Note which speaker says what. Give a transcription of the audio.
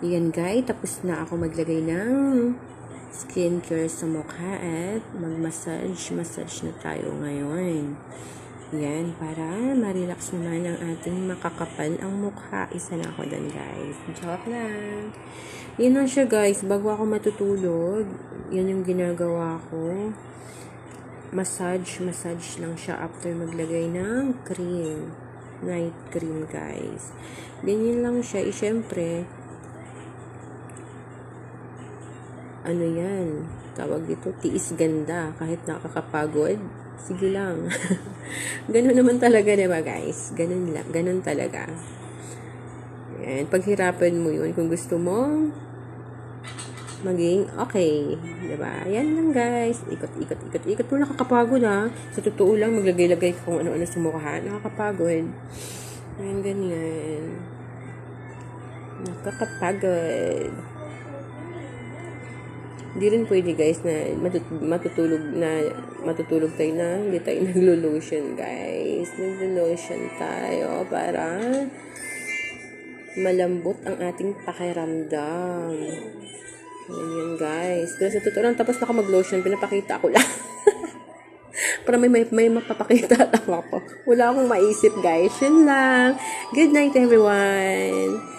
Speaker 1: Yan guys, tapos na ako maglagay ng skincare sa mukha at mag-massage na tayo ngayon. Yan, para ma-relax naman ang ating makakapal ang mukha. Isa na ako dun guys. Joke lang. Yan lang siya guys, bago ako matutulog, yan yung ginagawa ko. Massage lang siya after maglagay ng cream. Night cream guys. Ganyan lang siya. Siyempre, ano yan, tawag dito, tiis ganda, kahit nakakapagod, sige lang. Ganun naman talaga, diba guys? Ganun lang, ganun talaga. Yan, paghirapan mo yun kung gusto mo maging okay, diba? Yan lang guys, ikot, pero nakakapagod ha. Sa totoo lang, maglagay-lagay kung ano-ano sa mukha, nakakapagod. Yan, ganyan. Nakakapagod. Hindi rin pwede guys na matutulog tayo na hindi tayo naglo-lotion guys. Naglo-lotion tayo para malambot ang ating pakiramdam. Ganyan guys. Pero sa totoo lang, tapos na ako mag-lotion, pinapakita ko lang. Para may mapapakita lang ako. Wala akong maisip guys. Yun lang. Good night everyone.